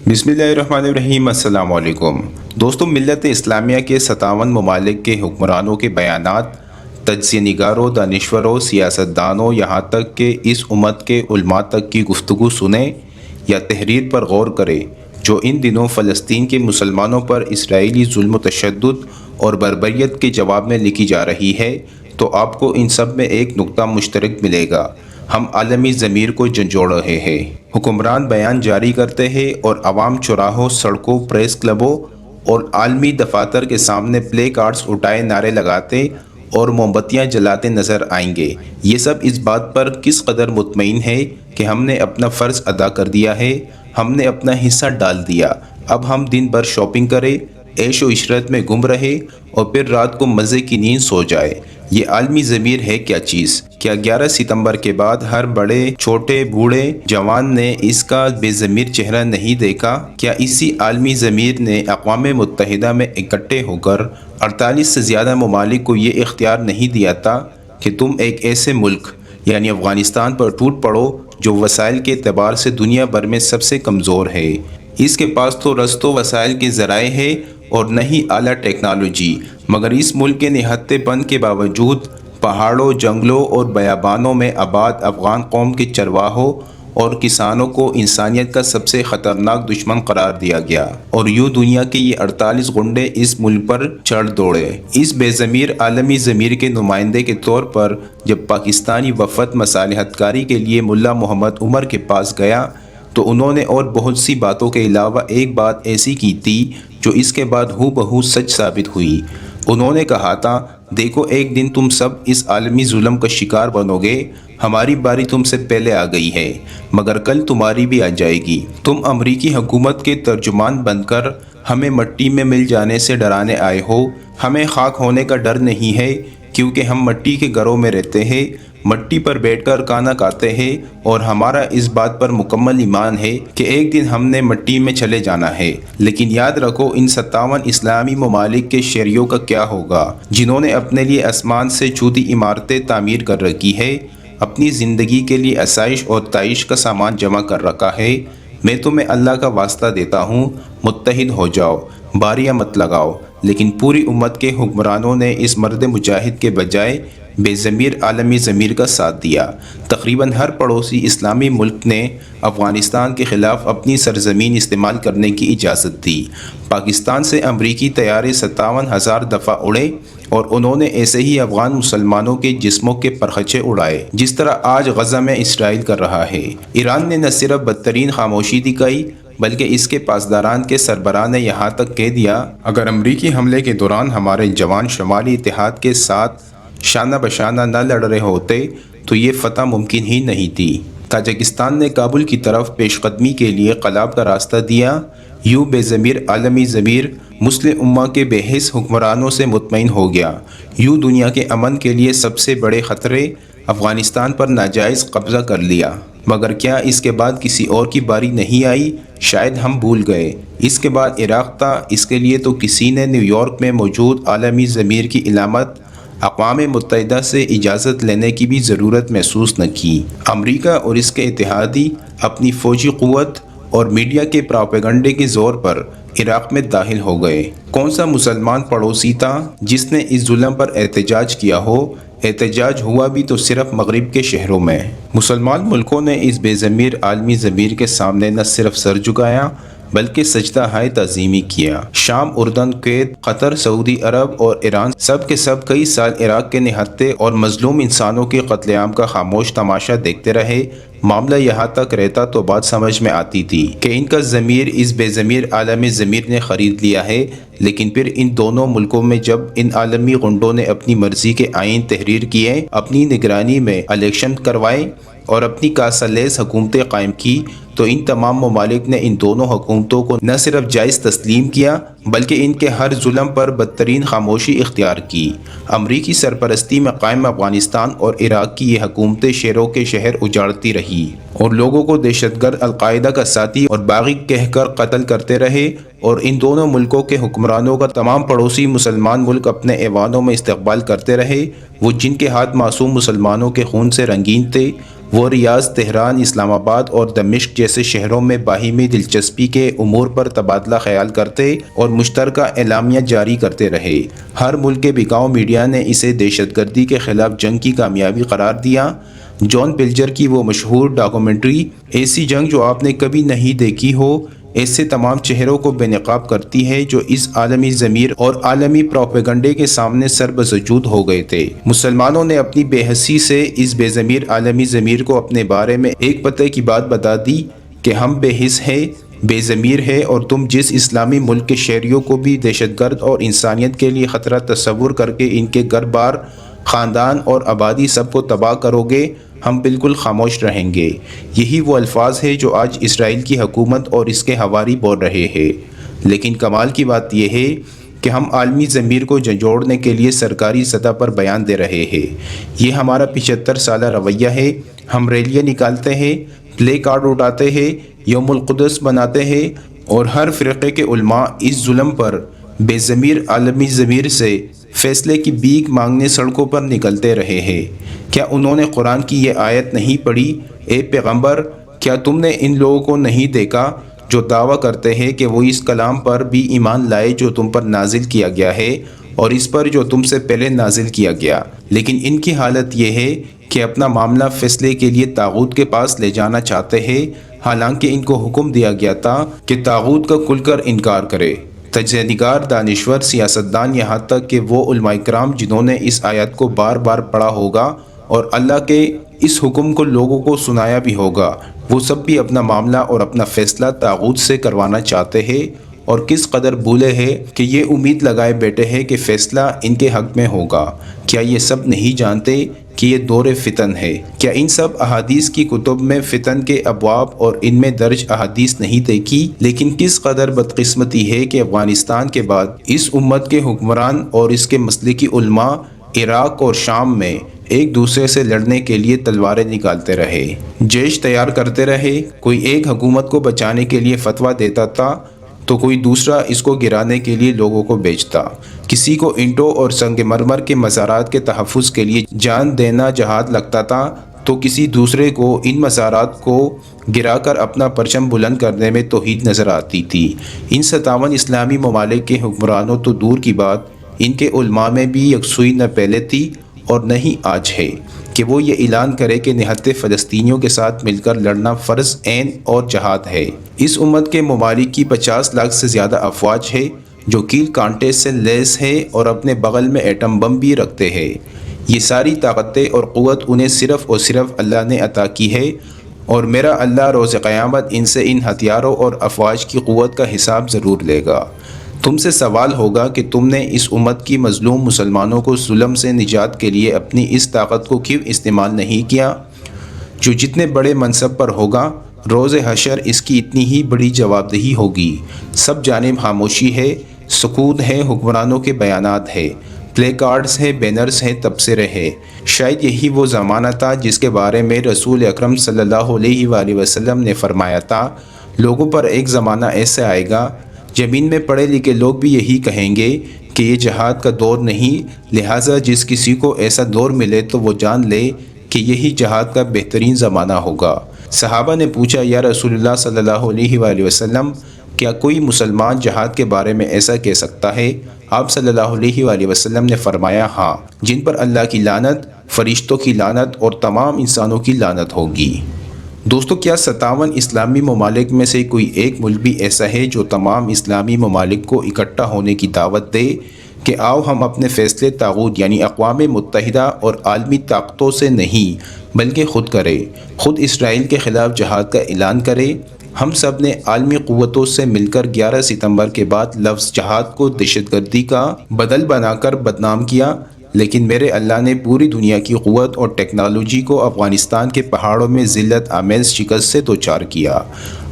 بسم اللہ الرحمن الرحیم۔ السلام علیکم دوستوں، ملت اسلامیہ کے 57 ممالک کے حکمرانوں کے بیانات، تجزیہ نگاروں، دانشوروں، سیاستدانوں، یہاں تک کہ اس امت کے علماء تک کی گفتگو سنیں یا تحریر پر غور کریں جو ان دنوں فلسطین کے مسلمانوں پر اسرائیلی ظلم و تشدد اور بربریت کے جواب میں لکھی جا رہی ہے، تو آپ کو ان سب میں ایک نقطہ مشترک ملے گا: ہم عالمی ضمیر کو جھنجھوڑ رہے ہیں۔ حکمران بیان جاری کرتے ہیں اور عوام چوراہوں، سڑکوں، پریس کلبوں اور عالمی دفاتر کے سامنے پلے کارڈز اٹھائے نعرے لگاتے اور موم بتیاں جلاتے نظر آئیں گے۔ یہ سب اس بات پر کس قدر مطمئن ہے کہ ہم نے اپنا فرض ادا کر دیا ہے، ہم نے اپنا حصہ ڈال دیا، اب ہم دن بھر شاپنگ کریں، عیش و عشرت میں گم رہے اور پھر رات کو مزے کی نیند سو جائے۔ یہ عالمی ضمیر ہے کیا چیز؟ کیا 11 ستمبر کے بعد ہر بڑے، چھوٹے، بوڑھے، جوان نے اس کا بے ضمیر چہرہ نہیں دیکھا؟ کیا اسی عالمی ضمیر نے اقوام متحدہ میں اکٹھے ہو کر 48 سے زیادہ ممالک کو یہ اختیار نہیں دیا تھا کہ تم ایک ایسے ملک یعنی افغانستان پر ٹوٹ پڑو جو وسائل کے اعتبار سے دنیا بھر میں سب سے کمزور ہے؟ اس کے پاس تو رست و وسائل کے ذرائع ہے اور نہ ہی اعلیٰ ٹیکنالوجی، مگر اس ملک کے نہتے پن کے باوجود پہاڑوں، جنگلوں اور بیابانوں میں آباد افغان قوم کے چرواہوں اور کسانوں کو انسانیت کا سب سے خطرناک دشمن قرار دیا گیا، اور یوں دنیا کے یہ 48 غنڈے اس ملک پر چڑھ دوڑے۔ اس بے ضمیر عالمی ضمیر کے نمائندے کے طور پر جب پاکستانی وفد مصالحت کاری کے لیے ملا محمد عمر کے پاس گیا تو انہوں نے اور بہت سی باتوں کے علاوہ ایک بات ایسی کی تھی جو اس کے بعد ہو بہو سچ ثابت ہوئی۔ انہوں نے کہا تھا، دیکھو ایک دن تم سب اس عالمی ظلم کا شکار بنو گے، ہماری باری تم سے پہلے آ گئی ہے، مگر کل تمہاری بھی آ جائے گی۔ تم امریکی حکومت کے ترجمان بن کر ہمیں مٹی میں مل جانے سے ڈرانے آئے ہو۔ ہمیں خاک ہونے کا ڈر نہیں ہے، کیونکہ ہم مٹی کے گھروں میں رہتے ہیں، مٹی پر بیٹھ کر کھانا کھاتے ہیں، اور ہمارا اس بات پر مکمل ایمان ہے کہ ایک دن ہم نے مٹی میں چلے جانا ہے۔ لیکن یاد رکھو، ان 57 اسلامی ممالک کے شہریوں کا کیا ہوگا جنہوں نے اپنے لیے آسمان سے چھوٹی عمارتیں تعمیر کر رکھی ہے، اپنی زندگی کے لیے آسائش اور تعیش کا سامان جمع کر رکھا ہے؟ میں تمہیں اللہ کا واسطہ دیتا ہوں، متحد ہو جاؤ، باریاں مت لگاؤ۔ لیکن پوری امت کے حکمرانوں نے اس مرد مجاہد کے بجائے بے ضمیر عالمی ضمیر کا ساتھ دیا۔ تقریباً ہر پڑوسی اسلامی ملک نے افغانستان کے خلاف اپنی سرزمین استعمال کرنے کی اجازت دی۔ پاکستان سے امریکی طیارے 57,000 دفعہ اڑے اور انہوں نے ایسے ہی افغان مسلمانوں کے جسموں کے پرخچے اڑائے، جس طرح آج غزہ میں اسرائیل کر رہا ہے۔ ایران نے نہ صرف بدترین خاموشی دکھائی بلکہ اس کے پاسداران کے سربراہ نے یہاں تک کہہ دیا، اگر امریکی حملے کے دوران ہمارے جوان شمالی اتحاد کے ساتھ شانہ بشانہ نہ لڑ رہے ہوتے تو یہ فتح ممکن ہی نہیں تھی۔ تاجکستان نے کابل کی طرف پیش قدمی کے لیے قلاب کا راستہ دیا۔ یوں بے ضمیر عالمی ضمیر مسلم امہ کے بے حس حکمرانوں سے مطمئن ہو گیا۔ یوں دنیا کے امن کے لیے سب سے بڑے خطرے افغانستان پر ناجائز قبضہ کر لیا۔ مگر کیا اس کے بعد کسی اور کی باری نہیں آئی؟ شاید ہم بھول گئے۔ اس کے بعد عراق تھا۔ اس کے لیے تو کسی نے نیو یارک میں موجود عالمی ضمیر کی علامت اقوام متحدہ سے اجازت لینے کی بھی ضرورت محسوس نہ کی۔ امریکہ اور اس کے اتحادی اپنی فوجی قوت اور میڈیا کے پروپیگنڈے کے زور پر عراق میں داخل ہو گئے۔ کون سا مسلمان پڑوسی تھا جس نے اس ظلم پر احتجاج کیا ہو؟ احتجاج ہوا بھی تو صرف مغرب کے شہروں میں۔ مسلمان ملکوں نے اس بے ضمیر عالمی ضمیر کے سامنے نہ صرف سر جھکایا بلکہ سجدہ ہائے تعظیمی کیا۔ شام، اردن، کویت، قطر، سعودی عرب اور ایران سب کے سب کئی سال عراق کے نہتے اور مظلوم انسانوں کے قتل عام کا خاموش تماشا دیکھتے رہے۔ معاملہ یہاں تک رہتا تو بات سمجھ میں آتی تھی کہ ان کا ضمیر اس بے ضمیر عالمی ضمیر نے خرید لیا ہے، لیکن پھر ان دونوں ملکوں میں جب ان عالمی غنڈوں نے اپنی مرضی کے آئین تحریر کیے، اپنی نگرانی میں الیکشن کروائے اور اپنی کاسالیس حکومتیں قائم کی، تو ان تمام ممالک نے ان دونوں حکومتوں کو نہ صرف جائز تسلیم کیا بلکہ ان کے ہر ظلم پر بدترین خاموشی اختیار کی۔ امریکی سرپرستی میں قائم افغانستان اور عراق کی یہ حکومتیں شہروں کے شہر اجاڑتی رہی اور لوگوں کو دہشت گرد، القاعدہ کا ساتھی اور باغی کہہ کر قتل کرتے رہے، اور ان دونوں ملکوں کے حکمرانوں کا تمام پڑوسی مسلمان ملک اپنے ایوانوں میں استقبال کرتے رہے۔ وہ جن کے ہاتھ معصوم مسلمانوں کے خون سے رنگین تھے، وہ ریاض، تہران، اسلام آباد اور دمشق جیسے شہروں میں باہمی دلچسپی کے امور پر تبادلہ خیال کرتے اور مشترکہ اعلامیہ جاری کرتے رہے۔ ہر ملک کے بکاؤ میڈیا نے اسے دہشت گردی کے خلاف جنگ کی کامیابی قرار دیا۔ جان پلجر کی وہ مشہور ڈاکومنٹری ایسی جنگ جو آپ نے کبھی نہیں دیکھی ہو، ایسے تمام چہروں کو بے نقاب کرتی ہے جو اس عالمی ضمیر اور عالمی پروپیگنڈے کے سامنے سر بسجود ہو گئے تھے۔ مسلمانوں نے اپنی بے حسی سے اس بے ضمیر عالمی ضمیر کو اپنے بارے میں ایک پتے کی بات بتا دی کہ ہم بے حس ہیں، بے ضمیر ہے، اور تم جس اسلامی ملک کے شہریوں کو بھی دہشت گرد اور انسانیت کے لیے خطرہ تصور کر کے ان کے گھر بار، خاندان اور آبادی سب کو تباہ کرو گے، ہم بالکل خاموش رہیں گے۔ یہی وہ الفاظ ہیں جو آج اسرائیل کی حکومت اور اس کے حواری بول رہے ہیں۔ لیکن کمال کی بات یہ ہے کہ ہم عالمی ضمیر کو جھنجھوڑنے کے لیے سرکاری سطح پر بیان دے رہے ہیں۔ یہ ہمارا 75 سالہ رویہ ہے۔ ہم ریلیاں نکالتے ہیں، پلے کارڈ اٹھاتے ہیں، یوم القدس بناتے ہیں، اور ہر فرقے کے علماء اس ظلم پر بے ضمیر عالمی ضمیر سے فیصلے کی بھیک مانگنے سڑکوں پر نکلتے رہے ہیں۔ کیا انہوں نے قرآن کی یہ آیت نہیں پڑھی؟ اے پیغمبر، کیا تم نے ان لوگوں کو نہیں دیکھا جو دعویٰ کرتے ہیں کہ وہ اس کلام پر بھی ایمان لائے جو تم پر نازل کیا گیا ہے اور اس پر جو تم سے پہلے نازل کیا گیا، لیکن ان کی حالت یہ ہے کہ اپنا معاملہ فیصلے کے لیے طاغوت کے پاس لے جانا چاہتے ہیں، حالانکہ ان کو حکم دیا گیا تھا کہ طاغوت کا کھل کر انکار کرے۔ تجزیہ نگار، دانشور، سیاستدان، یہاں تک کہ وہ علماء کرام جنہوں نے اس آیت کو بار بار پڑھا ہوگا اور اللہ کے اس حکم کو لوگوں کو سنایا بھی ہوگا، وہ سب بھی اپنا معاملہ اور اپنا فیصلہ طاغوت سے کروانا چاہتے ہیں، اور کس قدر بھولے ہیں کہ یہ امید لگائے بیٹھے ہیں کہ فیصلہ ان کے حق میں ہوگا۔ کیا یہ سب نہیں جانتے کہ یہ دور فتن ہے؟ کیا ان سب احادیث کی کتب میں فتن کے ابواب اور ان میں درج احادیث نہیں دیکھی؟ لیکن کس قدر بدقسمتی ہے کہ افغانستان کے بعد اس امت کے حکمران اور اس کے مسلکی علماء عراق اور شام میں ایک دوسرے سے لڑنے کے لیے تلواریں نکالتے رہے، جیش تیار کرتے رہے۔ کوئی ایک حکومت کو بچانے کے لیے فتویٰ دیتا تھا تو کوئی دوسرا اس کو گرانے کے لیے لوگوں کو بیچتا۔ کسی کو اینٹوں اور سنگ مرمر کے مزارات کے تحفظ کے لیے جان دینا جہاد لگتا تھا تو کسی دوسرے کو ان مزارات کو گرا کر اپنا پرچم بلند کرنے میں توحید نظر آتی تھی۔ ان 57 اسلامی ممالک کے حکمرانوں تو دور کی بات، ان کے علماء میں بھی یکسوئی نہ پہلے تھی اور نہ ہی آج ہے کہ وہ یہ اعلان کرے کہ نہتے فلسطینیوں کے ساتھ مل کر لڑنا فرض عین اور جہاد ہے۔ اس امت کے ممالک کی 50 لاکھ سے زیادہ افواج ہے جو کیل کانٹے سے لیس ہے اور اپنے بغل میں ایٹم بم بھی رکھتے ہیں۔ یہ ساری طاقتیں اور قوت انہیں صرف اور صرف اللہ نے عطا کی ہے، اور میرا اللہ روز قیامت ان سے ان ہتھیاروں اور افواج کی قوت کا حساب ضرور لے گا۔ تم سے سوال ہوگا کہ تم نے اس امت کی مظلوم مسلمانوں کو ظلم سے نجات کے لیے اپنی اس طاقت کو کیوں استعمال نہیں کیا؟ جو جتنے بڑے منصب پر ہوگا، روز حشر اس کی اتنی ہی بڑی جواب دہی ہوگی۔ سب جانب خاموشی ہے، سکوت ہے، حکمرانوں کے بیانات ہے، پلے کارڈز ہیں، بینرز ہیں، تبصرے ہیں۔ شاید یہی وہ زمانہ تھا جس کے بارے میں رسول اکرم صلی اللہ علیہ وآلہ وسلم نے فرمایا تھا، لوگوں پر ایک زمانہ ایسے آئے گا جب ان میں پڑھے لکھے لوگ بھی یہی کہیں گے کہ یہ جہاد کا دور نہیں، لہٰذا جس کسی کو ایسا دور ملے تو وہ جان لے کہ یہی جہاد کا بہترین زمانہ ہوگا۔ صحابہ نے پوچھا، یا رسول اللہ صلی اللہ علیہ وآلہ وسلم، کیا کوئی مسلمان جہاد کے بارے میں ایسا کہہ سکتا ہے؟ آپ صلی اللہ علیہ وآلہ وسلم نے فرمایا، ہاں، جن پر اللہ کی لعنت، فرشتوں کی لعنت اور تمام انسانوں کی لعنت ہوگی۔ دوستو، کیا 57 اسلامی ممالک میں سے کوئی ایک ملک بھی ایسا ہے جو تمام اسلامی ممالک کو اکٹھا ہونے کی دعوت دے کہ آؤ ہم اپنے فیصلے طاغوت یعنی اقوام متحدہ اور عالمی طاقتوں سے نہیں بلکہ خود کرے، خود اسرائیل کے خلاف جہاد کا اعلان کرے؟ ہم سب نے عالمی قوتوں سے مل کر 11 ستمبر کے بعد لفظ جہاد کو دہشت گردی کا بدل بنا کر بدنام کیا، لیکن میرے اللہ نے پوری دنیا کی قوت اور ٹیکنالوجی کو افغانستان کے پہاڑوں میں ذلت آمیز شکست سے دوچار کیا۔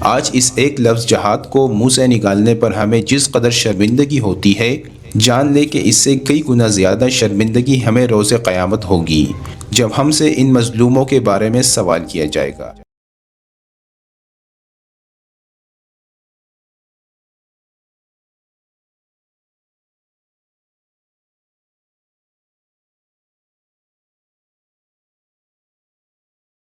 آج اس ایک لفظ جہاد کو منہ سے نکالنے پر ہمیں جس قدر شرمندگی ہوتی ہے، جان لے کہ اس سے کئی گنا زیادہ شرمندگی ہمیں روز قیامت ہوگی، جب ہم سے ان مظلوموں کے بارے میں سوال کیا جائے گا۔